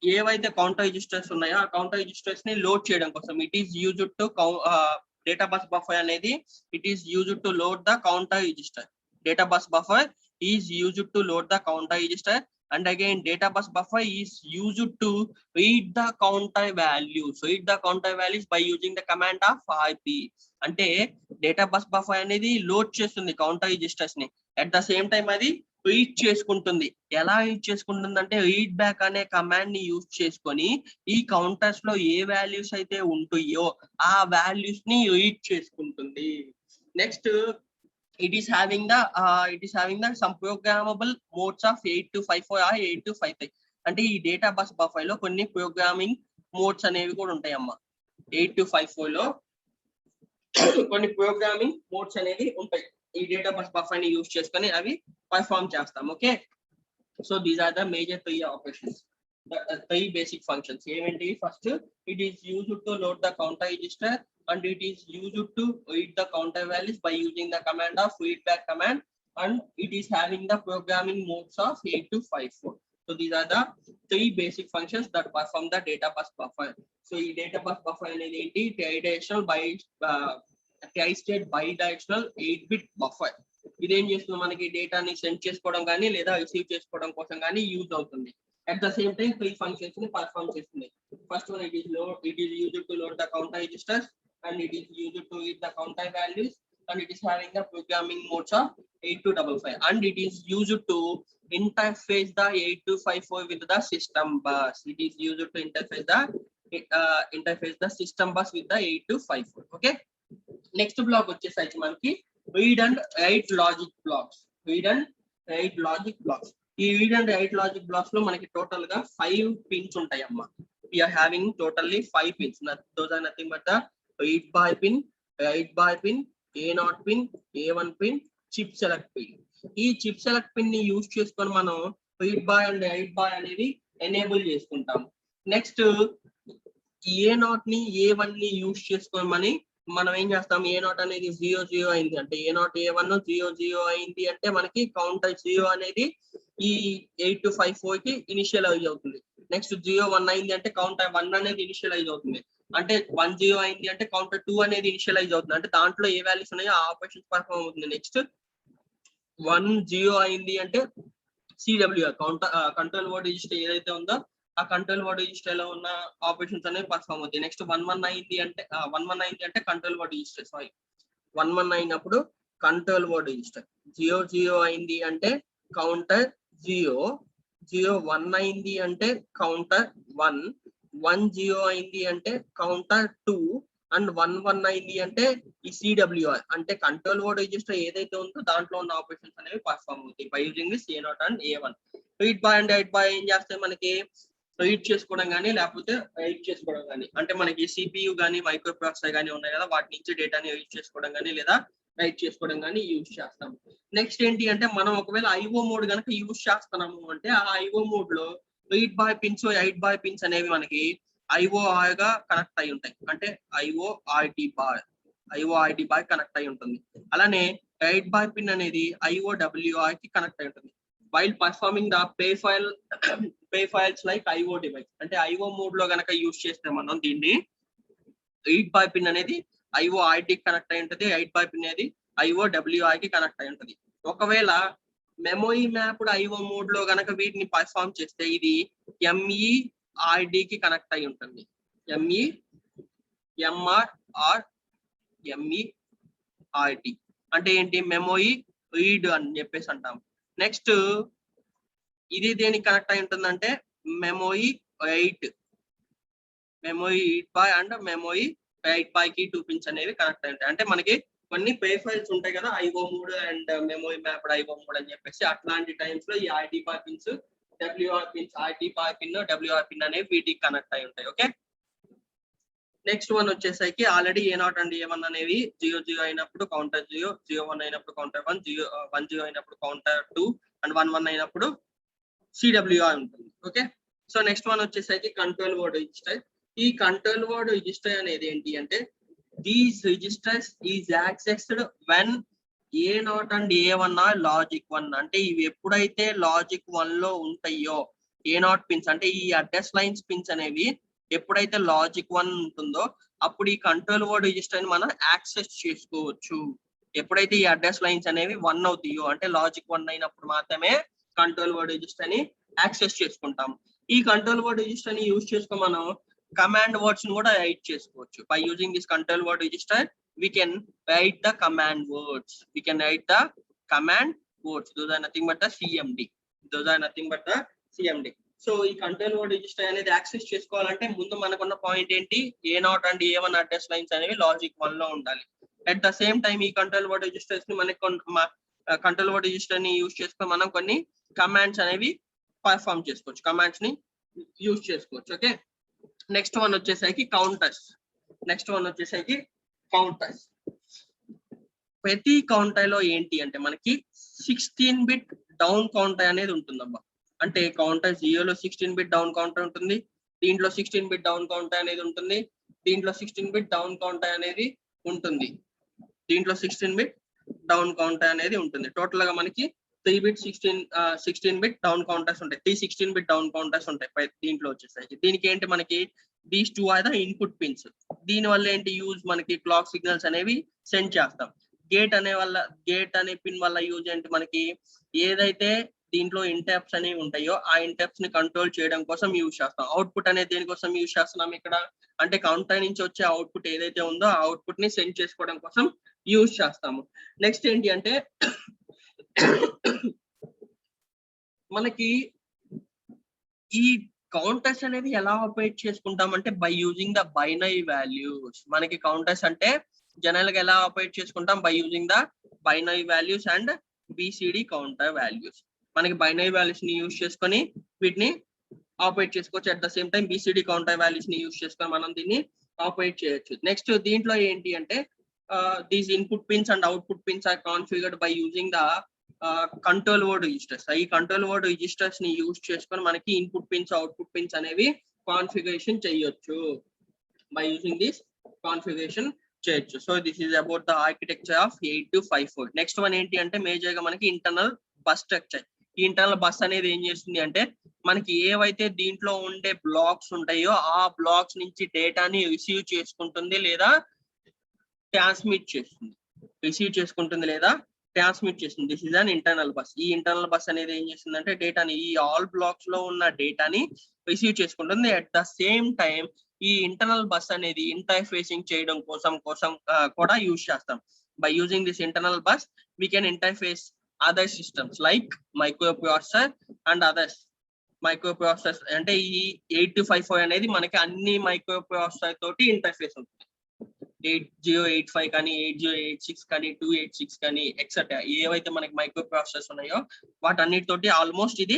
S1: ఏవైతే కౌంటర్ రిజిస్టర్స్ ఉన్నాయో ఆ కౌంటర్ రిజిస్టర్స్ ని లోడ్ చేయడం కోసం it is used to data bus buffer అనేది it is used to load the counter register. Data bus buffer is used to load the counter register and again data bus buffer is used to read the counter values. Read the counter values by using the command of RB. అంటే డేటా బస్ బఫర్ అనేది లోడ్ చేస్తుంది కౌంటర్ రిజిస్టర్స్ ని, అట్ ద సేమ్ టైం అది రీడ్ చేసుకుంటుంది. ఎలా రీడ్ చేసుకుంటుంది అంటే రీడ్ బ్యాక్ అనే కమాండ్ ని యూజ్ చేసుకొని ఈ కౌంటర్స్ లో ఏ వాల్యూస్ అయితే ఉంటాయో ఆ వాల్యూస్ ని రీడ్ చేసుకుంటుంది. Next it is having the some programmable modes of 8254 or 8253. అంటే ఈ డేటా బస్ బఫర్ లో కొన్ని ప్రోగ్రామింగ్ మోడ్స్ అనేవి కూడా ఉంటాయి అమ్మా. 8254 లో కొన్ని ప్రోగ్రామింగ్ మోడ్స్ అనేవి ఉంటాయి. ఈ డేటా బస్ బఫర్ ని యూజ్ చేసుకొని అవి పర్ఫామ్ చేస్తాం. Okay, so these are the major 3 operations. three basic functions. First, it is used to load the counter register, and it is used to read the counter values by using the command of readback command, and it is having the programming modes of 8254. So these are the three basic functions that perform the data bus buffer. So ఈ data bus buffer అనేది ఏంటి? tri-state bidirectional 8-bit buffer. ఇదేం చేస్తుంది? మనకి డేటాని సెండ్ చేసుకోవడం కానీ లేదా రిసీవ్ చేసుకోవడం కోసం కానీ యూజ్ అవుతుంది. At the same time, three functions ni perform చేస్తుంది. First one, it is used to load the counter registers, and it is used to read the counter values, and it is having the programming modes of 8255, and it is used to interface the 8254 with the system bus. It is used to interface the system bus with the 8254. Okay. Next block వచ్చేసరికి మనకి read and write logic blocks. Read and write logic blocks. ఈ read and write logic blocks లో మనకి టోటల్ గా 5 pins ఉంటాయి అమ్మా. We are having totally 5 pins. Those are nothing but the read by pin, write by pin, A0 pin, A1 pin, chip select pin. ఈ chip select pin ని యూజ్ చేసుకొని మనం read by and write by అనేది ఎనేబుల్ చేసుకుంటాం. నెక్స్ట్ A0 ని A1 ని యూజ్ చేసుకొని మనం ఏం చేస్తాం? A0 అనేది 0 అయింది అంటే A0 A1 0 అయింది అంటే మనకి కౌంటర్ 0 అనేది ఈ 8254 కి ఇనిషియలైజ్ అవుతుంది. నెక్స్ట్ 0 1 అయింది అంటే కౌంటర్ 1 అనేది ఇనిషియలైజ్ అవుతుంది. అంటే 10 అయింది అంటే కౌంటర్ 2 అనేది ఇనిషియలైజ్ అవుతుంది. అంటే దాంట్లో ఏ వాల్యూస్ ఉన్నాయో ఆ ఆపరేషన్స్ పర్ఫామ్ అవుతుంది. నెక్స్ట్ 10 అయింది అంటే CWR కంట్రోల్ వర్డ్ రిజిస్టర్ ఏదైతే ఉందో ఆ కంట్రోల్ వర్డ్ రిజిస్టర్ లో ఉన్న ఆపరేషన్స్ అనేవి పర్ఫామ్ అవుతాయి. నెక్స్ట్ 11 అయింది అంటే కంట్రోల్ వర్డ్ రిజిస్టర్ 11 అయినప్పుడు కంట్రోల్ వర్డ్ రిజిస్టర్ 0 అయింది అంటే కౌంటర్ 0 1 అయింది అంటే కౌంటర్ 1 అయింది అంటే కౌంటర్ 2 అండ్ 1 అయింది అంటే ఈ CWR అంటే కంట్రోల్ వర్డ్ రిజిస్టర్ ఏదైతే ఉందో దాంట్లో ఉన్న ఆపరేషన్స్ అనేవి పర్ఫామ్ అవుతాయి by using this A0 and A1. Read by and write by ఏం చేస్తే మనకి రీడ్ చేసుకోవడం కానీ లేకపోతే రైట్ చేసుకోవడం కానీ, అంటే మనకి CPU కానీ మైక్రో ప్రాసెసర్ కానీ ఉన్నాయి కదా, వాటి నుంచి డేటాని రీడ్ చేసుకోవడం కానీ లేదా రైట్ చేసుకోవడం కానీ యూజ్ చేస్తాం. నెక్స్ట్ ఏంటి అంటే మనం ఒకవేళ IO మోడ్ కనుక యూజ్ చేస్తున్నాము అంటే ఆ IO మోడ్ లో read by pins right bar pins అనేవి మనకి IOR గా కనెక్ట్ అయి ఉంటాయి. అంటే IORD బార్ కనెక్ట్ అయి ఉంటుంది. అలానే రైట్ బై పిన్ అనేది IOWR కి కనెక్ట్ అయి ఉంటుంది. While performing the pay files like IO device, అంటే IO మోడ్ లో గనక యూజ్ చేస్తే మనం దీన్ని రీడ్ బై పిన్ అనేది IORD కి కనెక్ట్ అయి ఉంటుంది, రైట్ బై పిన్ అనేది IOWR కి కనెక్ట్ అయి ఉంటుంది. ఒకవేళ మెమరీ మ్యాప్డ్ IO మోడ్ లో గనక వీటిని పర్ఫామ్ చేస్తే ఇది MERD కి కనెక్ట్ అయి ఉంటుంది. MERD అంటే ఏంటి? మెమరీ రీడ్ అని చెప్పేసి అంటాం. నెక్స్ట్ ఇది దేనికి కనెక్ట్ అయి ఉంటుందంటే memory write by and memory write by కి 2 పిన్స్ అనేవి కనెక్ట్ అయి ఉంటాయి. అంటే మనకి కొన్ని పే ఫైల్స్ ఉంటాయి కదా, IO mode and memory mapped IO mode అని చెప్పేసి, అట్లాంటి టైమ్స్ లో ఈ RD by pins, WR pins, RD by pin, WR pin అనేవి వీటికి కనెక్ట్ అయి ఉంటాయి. ఓకే. నెక్స్ట్ వన్ వచ్చేసరికి ఆల్రెడీ A0 అండ్ A1 అనేవి 0 అయినప్పుడు కౌంటర్ 0, 1 అయినప్పుడు కౌంటర్ 1, 10 అయినప్పుడు కౌంటర్ 2 అండ్ 11 అయినప్పుడు CWR ఉంటుంది. ఓకే. సో నెక్స్ట్ వన్ వచ్చేసరికి కంట్రోల్ వర్డ్ రిజిస్టర్. ఈ కంట్రోల్ వర్డ్ రిజిస్టర్ అనేది ఏంటి అంటే these registers is accessed when A0 and A1 are logic 1. అంటే ఇవి ఎప్పుడైతే లాజిక్ 1 లో ఉంటాయో A0 పిన్స్ అంటే ఈ అడ్రస్ లైన్స్ పిన్స్ అనేవి ఎప్పుడైతే లాజిక్ 1 ఉంటుందో అప్పుడు ఈ కంట్రోల్ వర్డ్ రిజిస్టర్ ని మనం యాక్సెస్ చేసుకోవచ్చు. ఎప్పుడైతే ఈ అడ్రస్ లైన్స్ అనేవి 1 అవుతాయో అంటే లాజిక్ 1 అయినప్పుడు మాత్రమే కంట్రోల్ వర్డ్ రిజిస్టర్ ని యాక్సెస్ చేసుకుంటాం. ఈ కంట్రోల్ వర్డ్ రిజిస్టర్ ని యూజ్ చేసుకొని మనం కమాండ్ వర్డ్స్ ని కూడా రైట్ చేసుకోవచ్చు. By using this control word register we can write the command words. Those are nothing but the CMD. So ఈ కంట్రోల్ వర్డ్ రిజిస్టర్ అనేది యాక్సెస్ చేసుకోవాలంటే ముందు మనకున్న పాయింట్ ఏంటి? A0 and A1 address lines అనేవి లాజిక్ 1 లో ఉండాలి. అట్ ద సేమ్ టైం ఈ కంట్రోల్ వర్డ్ రిజిస్టర్స్ ని మనకి కంట్రోల్ వర్డ్ రిజిస్టర్ ని యూజ్ చేసుకొని మనం కొన్ని కమాండ్స్ అనేవి పర్ఫామ్ చేసుకోవచ్చు, కమాండ్స్ ని యూజ్ చేసుకోవచ్చు. ఓకే. నెక్స్ట్ వన్ వచ్చేసరికి కౌంటర్స్. ప్రతి కౌంటర్ లో ఏంటి అంటే మనకి 16 బిట్ డౌన్ కౌంటర్ అనేది ఉంటుందమ్మా. అంటే కౌంటర్ 0లో 16 బిట్ డౌన్ కౌంటర్ ఉంటుంది, దీంట్లో 16 బిట్ డౌన్ కౌంటర్ అనేది ఉంటుంది, దీంట్లో 16 బిట్ డౌన్ కౌంటర్ అనేది ఉంటుంది, దీంట్లో 16 బిట్ డౌన్ కౌంటర్ అనేది ఉంటుంది. టోటల్ గా మనకి 3 బిట్ 16 బిట్ డౌన్ కౌంటర్స్ ఉంటాయి, 16 బిట్ డౌన్ కౌంటర్స్ ఉంటాయి దీంట్లో వచ్చేసరికి. దీనికి ఏంటి మనకి these 2 are the input pins. దీని వల్ల ఏంటి యూజ్ మనకి క్లాక్ సిగ్నల్స్ అనేవి సెండ్ చేస్తాం. గేట్ అనే పిన్ వల్ల యూజ్ ఏంటి మనకి ఏదైతే దీంట్లో ఇంటరప్ట్స్ అనేవి ఉంటాయో ఆ ఇంటరప్ట్స్ ని కంట్రోల్ చేయడం కోసం యూజ్ చేస్తాం. అవుట్పుట్ అనేది దేనికోసం యూజ్ చేస్తున్నాం ఇక్కడ అంటే కౌంటర్ నుంచి వచ్చే అవుట్పుట్ ఏదైతే ఉందో ఆ అవుట్పుట్ ని సెండ్ చేసుకోవడం కోసం యూజ్ చేస్తాము. నెక్స్ట్ ఏంటి అంటే మనకి ఈ కౌంటర్స్ అనేది ఎలా ఆపరేట్ చేసుకుంటామంటే by using the binary values. మనకి కౌంటర్స్ అంటే జనరల్ గా ఎలా ఆపరేట్ చేసుకుంటాం by using the binary values and BCD counter values. మనకి బైనరీ వాల్యూస్ ని యూజ్ చేసుకొని వీటిని ఆపరేట్ చేసుకోవచ్చు. At the same time BCD counter values ని యూజ్ చేసుకొని మనం దీన్ని ఆపరేట్ చేయొచ్చు. నెక్స్ట్ దీంట్లో ఏంటి అంటే these input pins and output pins are configured by using the control word registers. ఈ కంట్రోల్ వర్డ్ రిజిస్టర్స్ ని యూజ్ చేసుకొని మనకి ఇన్పుట్ పిన్స్ అవుట్పుట్ పిన్స్ అనేవి కాన్ఫిగరేషన్ చేయొచ్చు. బై యూజింగ్ దిస్ కాన్ఫిగరేషన్ చేయొచ్చు. So this is about the architecture of 8254. Next one ఏంటి అంటే మేజర్ గా మనకి ఇంటర్నల్ బస్ స్ట్రక్చర్. ఈ ఇంటర్నల్ బస్ అనేది ఏం చేస్తుంది అంటే మనకి ఏవైతే దీంట్లో ఉండే బ్లాక్స్ ఉంటాయో ఆ బ్లాక్స్ నుంచి డేటాని రిసీవ్ చేసుకుంటుంది లేదా ట్రాన్స్మిట్ చేస్తుంది. This is an internal bus. ఈ ఇంటర్నల్ బస్ అనేది ఏం చేస్తుంది అంటే డేటాని ఈ ఆల్ బ్లాక్స్ లో ఉన్న డేటాని రిసీవ్ చేసుకుంటుంది. అట్ ద సేమ్ టైం ఈ ఇంటర్నల్ బస్ అనేది ఇంటర్ఫేసింగ్ చేయడం కోసం కూడా యూజ్ చేస్తాం. By using this internal bus we can interface other systems like micro processor and others. Micro processor అంటే ఈ 8254 అనేది మనకి అన్ని మైక్రో ప్రాసెసర్ తోటి ఇంటర్ఫేస్ ఉంటుంది. 8085 కానీ 8086 కానీ 286 కానీ ఎక్సెట్రా ఏవైతే మనకి మైక్రో ప్రాసెసర్స్ ఉన్నాయో వాటన్నిటితోటి ఆల్మోస్ట్ ఇది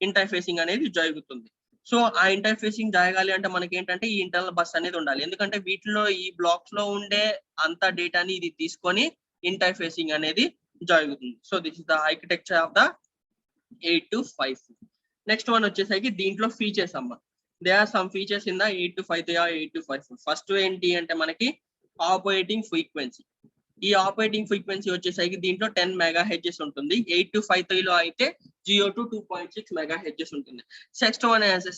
S1: ఇంటర్ఫేసింగ్ అనేది జరుగుతుంది. సో ఆ ఇంటర్ఫేసింగ్ జరగాలి అంటే మనకి ఏంటంటే ఈ ఇంటర్నల్ బస్ అనేది ఉండాలి. ఎందుకంటే వీటిలో ఈ బ్లాక్స్ లో ఉండే అంత డేటాని ఇది తీసుకొని ఇంటర్ఫేసింగ్ అనేది జరుగుతుంది. So this is the architecture of the 8254. Next one వచ్చేసరికి దీంట్లో ఫీచర్స్ అమ్మ. They are some features in the 8253 or 8254. First ఏంటి అంటే మనకి ఆపరేటింగ్ ఫ్రీక్వెన్సీ. ఈ ఆపరేటింగ్ ఫ్రీక్వెన్సీ వచ్చేసరికి దీంట్లో 10 మెగాహెర్ట్జ్ ఉంటుంది. 8253 లో అయితే 0 to 2.6 మెగాహెర్ట్జ్ ఉంటుంది.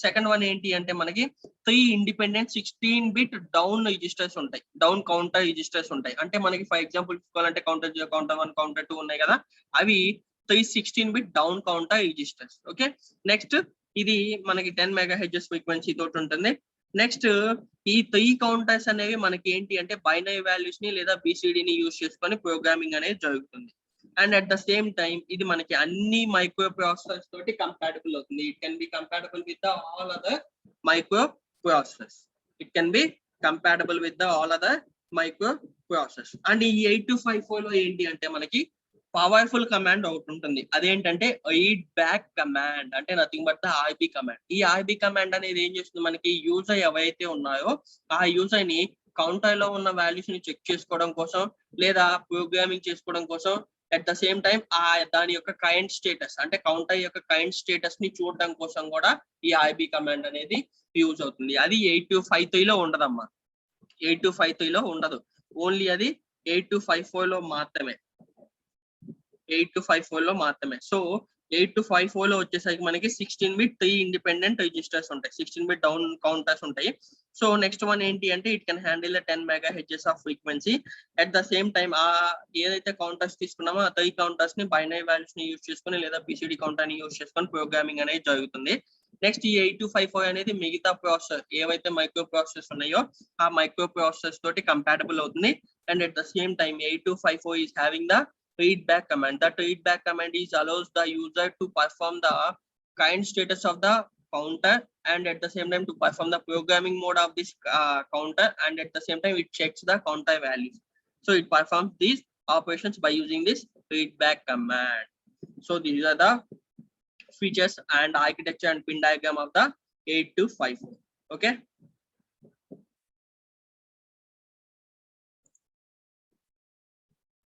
S1: సెకండ్ వన్ ఏంటి అంటే మనకి 3 ఇండిపెండెంట్ 16 బిట్ డౌన్ రిజిస్టర్స్ ఉంటాయి, డౌన్ కౌంటర్ రిజిస్టర్స్ ఉంటాయి. అంటే మనకి ఫర్ ఎగ్జాంపుల్ తీసుకోవాలంటే కౌంటర్ 0, కౌంటర్ 1, కౌంటర్ 2 ఉన్నాయి కదా, అవి 3 16 bit down counter registers. Okay, next ఇది మనకి 10 మెగాహెర్ట్జ్ ఫ్రీక్వెన్సీ తోటి ఉంటుంది. నెక్స్ట్ ఈ 3 కౌంటర్స్ అనేవి మనకి ఏంటి అంటే బైనరీ వాల్యూస్ ని లేదా BCD ని యూజ్ చేసుకొని ప్రోగ్రామింగ్ అనేది జరుగుతుంది. And at the same time ఇది మనకి అన్ని మైక్రో ప్రాసెసర్స్ తోటి కంపాటబుల్ అవుతుంది. It can B compatible with the all other micro processors. And ఈ 8254 లో ఏంటి అంటే మనకి పవర్ఫుల్ కమాండ్ ఒకటి ఉంటుంది. అదేంటంటే రీడ్ బ్యాక్ కమాండ్, అంటే nothing but the RB command. ఈ RB కమాండ్ అనేది ఏం చేస్తుంది మనకి యూజర్ ఎవరైతే ఉన్నాయో ఆ యూజర్ ని కౌంటర్ లో ఉన్న వాల్యూస్ ని చెక్ చేసుకోవడం కోసం లేదా ప్రోగ్రామింగ్ చేసుకోవడం కోసం, అట్ ద సేమ్ టైం దాని యొక్క కరెంట్ స్టేటస్ అంటే కౌంటర్ యొక్క కరెంట్ స్టేటస్ ని చూడడం కోసం కూడా ఈ RB కమాండ్ అనేది యూజ్ అవుతుంది. అది 8253 లో ఉండదమ్మా. 8253 లో ఉండదు, ఓన్లీ అది 8254 లో మాత్రమే. 8254 లో మాత్రమే. సో 8254 లో వచ్చేసరికి మనకి 16 బిట్ 3 ఇండిపెండెంట్ రిజిస్టర్స్ ఉంటాయి, 16 బిట్ డౌన్ కౌంటర్స్ ఉంటాయి. సో నెక్స్ట్ వన్ ఏంటి అంటే it can handle 10 megahertz off frequency. At the same time ఏదైతే కౌంటర్స్ తీసుకున్నామో ఆ 3 కౌంటర్స్ ని బైనరీ వాల్యూస్ ని యూజ్ చేసుకొని లేదా BCD కౌంటర్ ని యూజ్ చేసుకొని ప్రోగ్రామింగ్ అనేది జరుగుతుంది. నెక్స్ట్ ఈ 8254 అనేది మిగతా ప్రాసెసర్ ఏవైతే మైక్రో ప్రాసెసర్స్ ఉన్నాయో ఆ మైక్రో ప్రాసెసర్స్ తోటి కంపాటబుల్ అవుతుంది. And at the same time 8254 is having the readback command. That readback command is allows the user to perform the current status of the counter and at the same time to perform the programming mode of this counter, and at the same time it checks the counter values. So it performs these operations by using this readback command. So these are the features and architecture and pin diagram of the 8254. Okay.